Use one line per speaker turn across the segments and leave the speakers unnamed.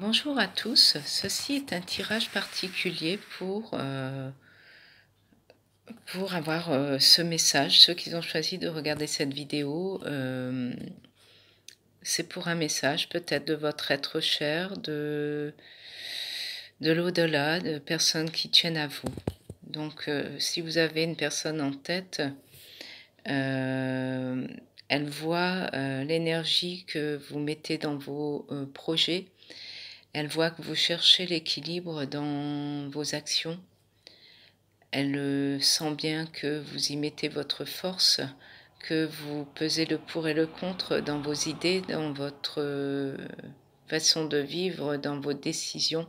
Bonjour à tous, ceci est un tirage particulier pour avoir ce message. Ceux qui ont choisi de regarder cette vidéo, c'est pour un message peut-être de votre être cher, de l'au-delà, de personnes qui tiennent à vous. Donc si vous avez une personne en tête, elle voit l'énergie que vous mettez dans vos projets. Elle voit que vous cherchez l'équilibre dans vos actions. Elle sent bien que vous y mettez votre force, que vous pesez le pour et le contre dans vos idées, dans votre façon de vivre, dans vos décisions.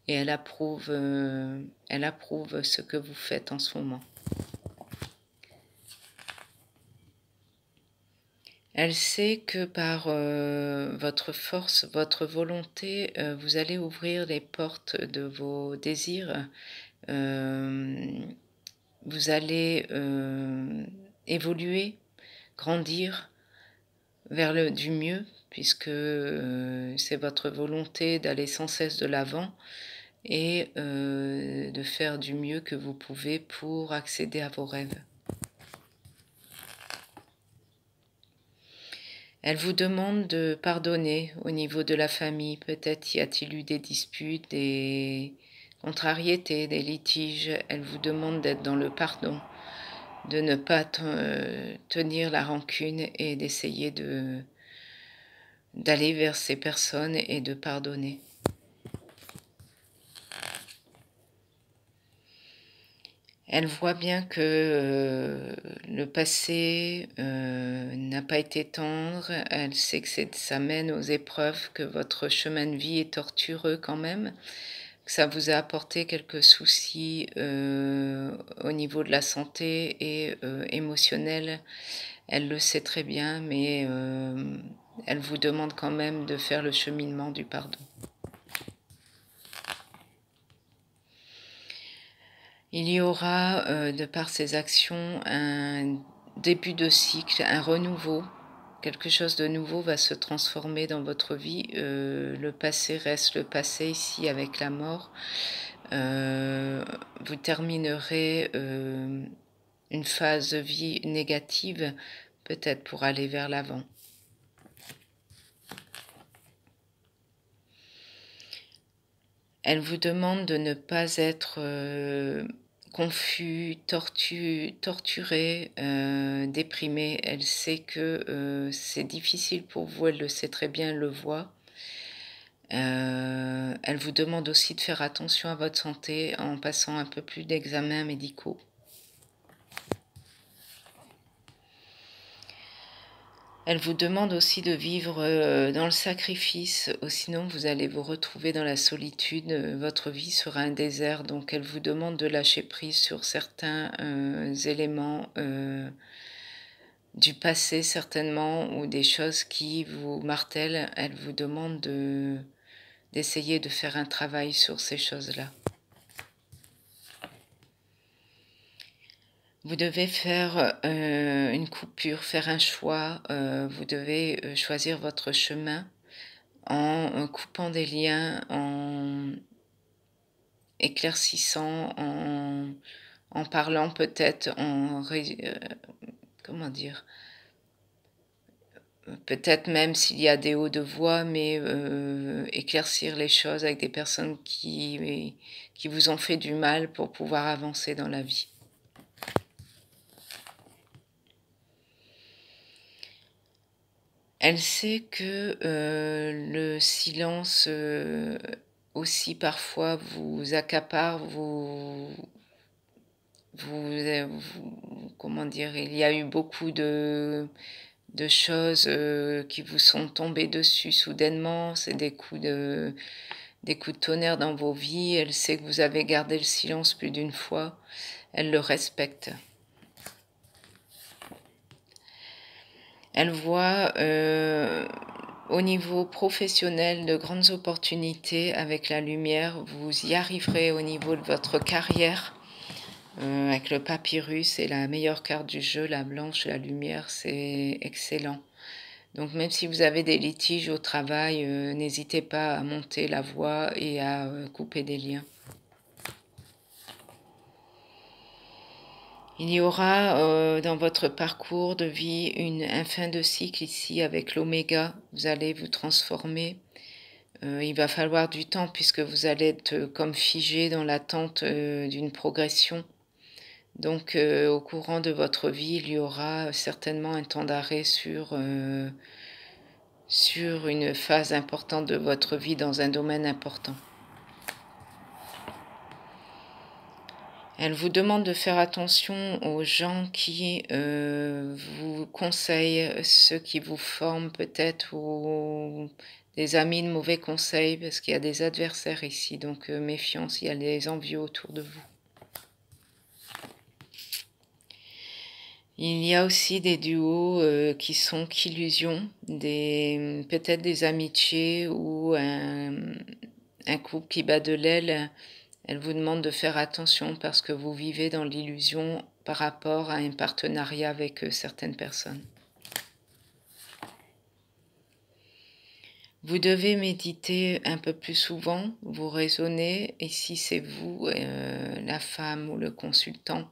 Et elle approuve ce que vous faites en ce moment. Elle sait que par votre force, votre volonté, vous allez ouvrir les portes de vos désirs. Vous allez évoluer, grandir vers du mieux, puisque c'est votre volonté d'aller sans cesse de l'avant et de faire du mieux que vous pouvez pour accéder à vos rêves. Elle vous demande de pardonner au niveau de la famille. Peut-être y a-t-il eu des disputes, des contrariétés, des litiges. Elle vous demande d'être dans le pardon, de ne pas tenir la rancune et d'essayer d'aller vers ces personnes et de pardonner. Elle voit bien que le passé n'a pas été tendre, elle sait que ça mène aux épreuves, que votre chemin de vie est tortueux quand même, que ça vous a apporté quelques soucis au niveau de la santé et émotionnel. Elle le sait très bien, mais elle vous demande quand même de faire le cheminement du pardon. Il y aura, de par ces actions, un début de cycle, un renouveau. Quelque chose de nouveau va se transformer dans votre vie. Le passé reste le passé ici avec la mort. Vous terminerez une phase de vie négative, peut-être pour aller vers l'avant. Elle vous demande de ne pas être confus, torturé, déprimé. Elle sait que c'est difficile pour vous, elle le sait très bien, elle le voit. Elle vous demande aussi de faire attention à votre santé en passant un peu plus d'examens médicaux. Elle vous demande aussi de vivre dans le sacrifice, sinon vous allez vous retrouver dans la solitude, votre vie sera un désert, donc elle vous demande de lâcher prise sur certains éléments du passé certainement, ou des choses qui vous martèlent. Elle vous demande d'essayer de faire un travail sur ces choses-là. Vous devez faire une coupure, faire un choix, vous devez choisir votre chemin en coupant des liens, en éclaircissant, en parlant peut-être, comment dire, peut-être même s'il y a des hauts de voix, mais éclaircir les choses avec des personnes qui vous ont fait du mal pour pouvoir avancer dans la vie. Elle sait que le silence aussi parfois vous accapare, comment dire, il y a eu beaucoup de choses qui vous sont tombées dessus soudainement, c'est des coups de tonnerre dans vos vies. Elle sait que vous avez gardé le silence plus d'une fois, elle le respecte. Elle voit au niveau professionnel de grandes opportunités avec la lumière. Vous y arriverez au niveau de votre carrière avec le papyrus et la meilleure carte du jeu, la blanche, la lumière, c'est excellent. Donc même si vous avez des litiges au travail, n'hésitez pas à monter la voix et à couper des liens. Il y aura dans votre parcours de vie un fin de cycle ici avec l'oméga. Vous allez vous transformer. Il va falloir du temps puisque vous allez être comme figé dans l'attente d'une progression. Donc au courant de votre vie, il y aura certainement un temps d'arrêt sur une phase importante de votre vie dans un domaine important. Elle vous demande de faire attention aux gens qui vous conseillent, ceux qui vous forment peut-être, ou des amis de mauvais conseils, parce qu'il y a des adversaires ici, donc méfiance, il y a des envieux autour de vous. Il y a aussi des duos qui sont qu'illusions, peut-être des amitiés ou un couple qui bat de l'aile. Elle vous demande de faire attention parce que vous vivez dans l'illusion par rapport à un partenariat avec certaines personnes. Vous devez méditer un peu plus souvent, vous raisonnez, et si c'est vous, la femme ou le consultant,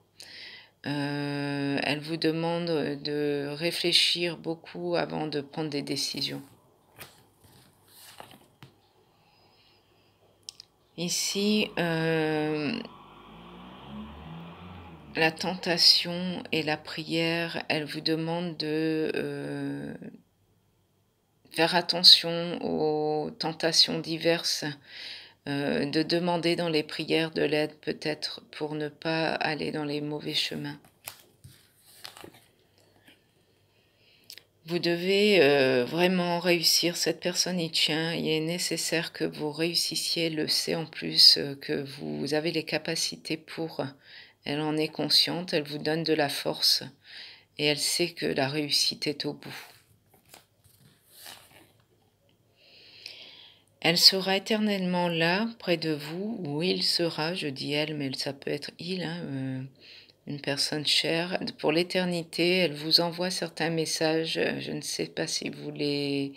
elle vous demande de réfléchir beaucoup avant de prendre des décisions. Ici, la tentation et la prière, elle vous demande de faire attention aux tentations diverses, de demander dans les prières de l'aide peut-être pour ne pas aller dans les mauvais chemins. Vous devez vraiment réussir, cette personne y tient, il est nécessaire que vous réussissiez, elle le sait en plus, que vous avez les capacités pour, elle en est consciente, elle vous donne de la force et elle sait que la réussite est au bout. Elle sera éternellement là, près de vous, ou il sera, je dis elle, mais ça peut être il, une personne chère. Pour l'éternité, elle vous envoie certains messages, je ne sais pas si vous les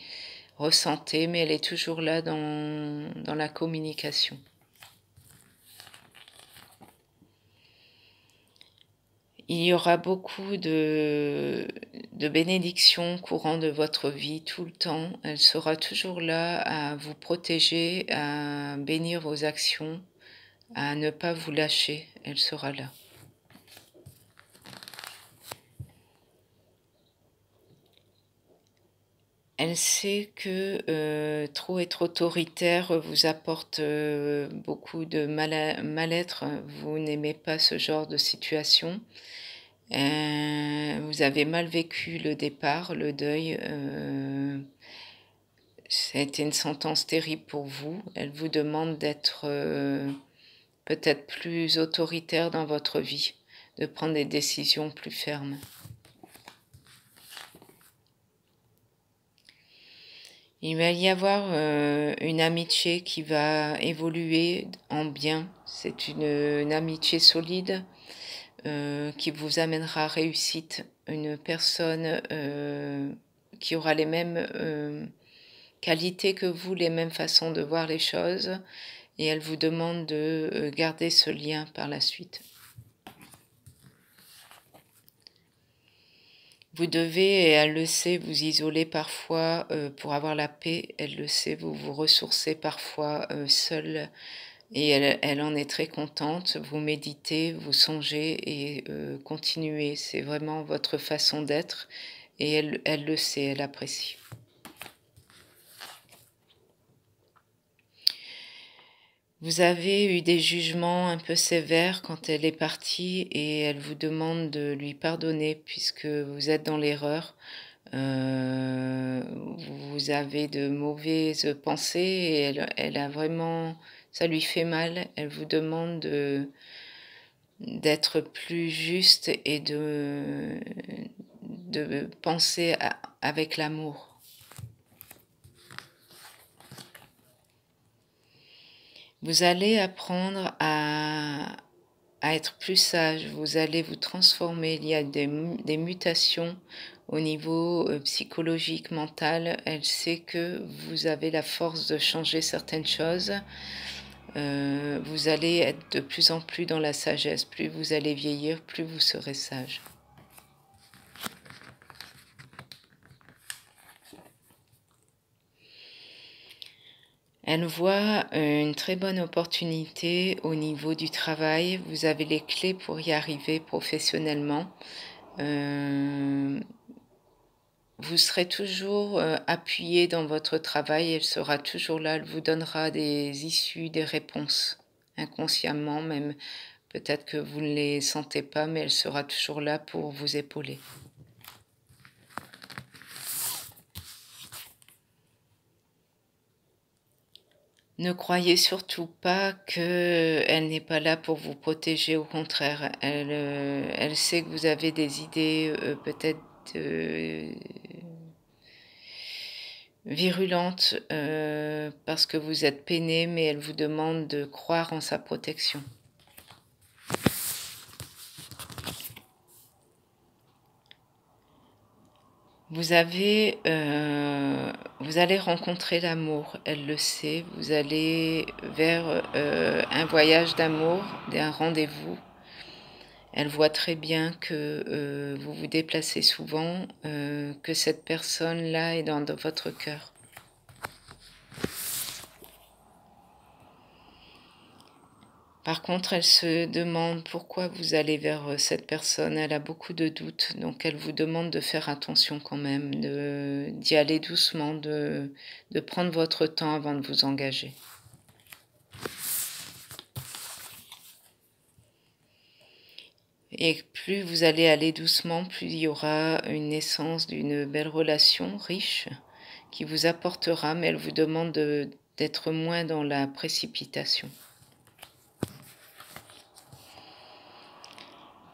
ressentez, mais elle est toujours là dans la communication. Il y aura beaucoup de bénédictions courant de votre vie, tout le temps. Elle sera toujours là à vous protéger, à bénir vos actions, à ne pas vous lâcher. Elle sera là. Elle sait que trop être autoritaire vous apporte beaucoup de mal-être. Vous n'aimez pas ce genre de situation. Vous avez mal vécu le départ, le deuil. Ça a été une sentence terrible pour vous. Elle vous demande d'être peut-être plus autoritaire dans votre vie, de prendre des décisions plus fermes. Il va y avoir une amitié qui va évoluer en bien. C'est une amitié solide qui vous amènera réussite. Une personne qui aura les mêmes qualités que vous, les mêmes façons de voir les choses. Et elle vous demande de garder ce lien par la suite. Vous devez, et elle le sait, vous isoler parfois pour avoir la paix. Elle le sait, vous vous ressourcez parfois seul. Et elle en est très contente. Vous méditez, vous songez et continuez. C'est vraiment votre façon d'être. Et elle le sait, elle apprécie. Vous avez eu des jugements un peu sévères quand elle est partie et elle vous demande de lui pardonner puisque vous êtes dans l'erreur. Vous avez de mauvaises pensées et elle a vraiment, ça lui fait mal. Elle vous demande d'être plus juste et de penser avec l'amour. Vous allez apprendre à être plus sage, vous allez vous transformer, il y a des mutations Au niveau psychologique, mental, elle sait que vous avez la force de changer certaines choses. Vous allez être de plus en plus dans la sagesse. Plus vous allez vieillir, plus vous serez sage. Elle voit une très bonne opportunité au niveau du travail. Vous avez les clés pour y arriver professionnellement. Vous serez toujours appuyé dans votre travail. Elle sera toujours là. Elle vous donnera des issues, des réponses, inconsciemment même. Peut-être que vous ne les sentez pas, mais elle sera toujours là pour vous épauler. Ne croyez surtout pas qu'elle n'est pas là pour vous protéger, au contraire. Elle sait que vous avez des idées peut-être virulentes parce que vous êtes peiné, mais elle vous demande de croire en sa protection. Vous allez rencontrer l'amour, elle le sait. Vous allez vers un voyage d'amour, un rendez-vous. Elle voit très bien que vous vous déplacez souvent, que cette personne-là est dans votre cœur. Par contre, elle se demande pourquoi vous allez vers cette personne. Elle a beaucoup de doutes, donc elle vous demande de faire attention quand même, d'y aller doucement, de prendre votre temps avant de vous engager. Et plus vous allez aller doucement, plus il y aura une naissance d'une belle relation riche qui vous apportera, mais elle vous demande d'être moins dans la précipitation.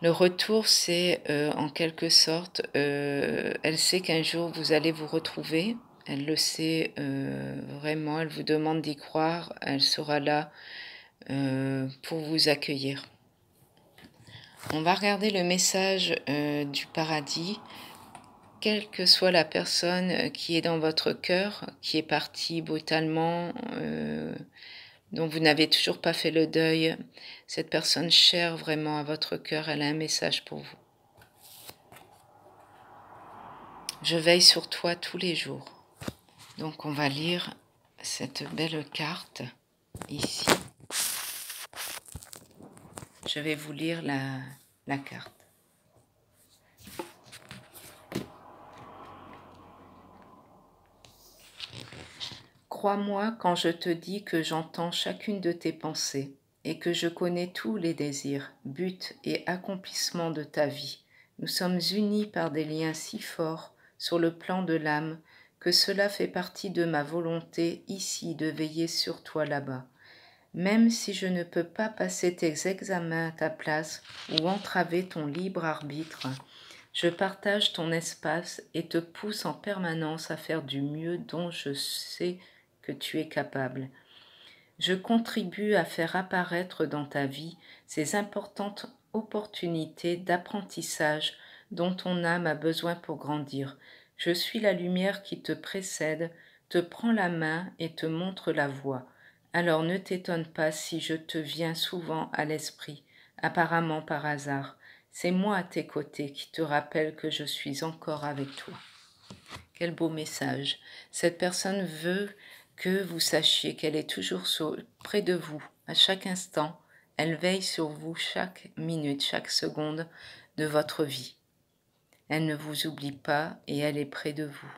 Le retour, c'est en quelque sorte, elle sait qu'un jour vous allez vous retrouver, elle le sait vraiment, elle vous demande d'y croire, elle sera là pour vous accueillir. On va regarder le message du paradis. Quelle que soit la personne qui est dans votre cœur, qui est partie brutalement, dont vous n'avez toujours pas fait le deuil, cette personne chère vraiment à votre cœur, elle a un message pour vous. Je veille sur toi tous les jours. Donc on va lire cette belle carte ici. Je vais vous lire la carte. Crois-moi quand je te dis que j'entends chacune de tes pensées et que je connais tous les désirs, buts et accomplissements de ta vie. Nous sommes unis par des liens si forts sur le plan de l'âme que cela fait partie de ma volonté ici de veiller sur toi là-bas. Même si je ne peux pas passer tes examens à ta place ou entraver ton libre arbitre, je partage ton espace et te pousse en permanence à faire du mieux dont je sais que tu es capable. Je contribue à faire apparaître dans ta vie ces importantes opportunités d'apprentissage dont ton âme a besoin pour grandir. Je suis la lumière qui te précède, te prend la main et te montre la voie. Alors ne t'étonne pas si je te viens souvent à l'esprit, apparemment par hasard. C'est moi à tes côtés qui te rappelle que je suis encore avec toi. Quel beau message. Cette personne veut que vous sachiez qu'elle est toujours près de vous, à chaque instant. Elle veille sur vous chaque minute, chaque seconde de votre vie. Elle ne vous oublie pas et elle est près de vous.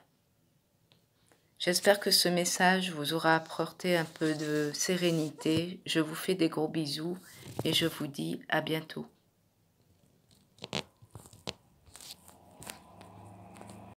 J'espère que ce message vous aura apporté un peu de sérénité. Je vous fais des gros bisous et je vous dis à bientôt.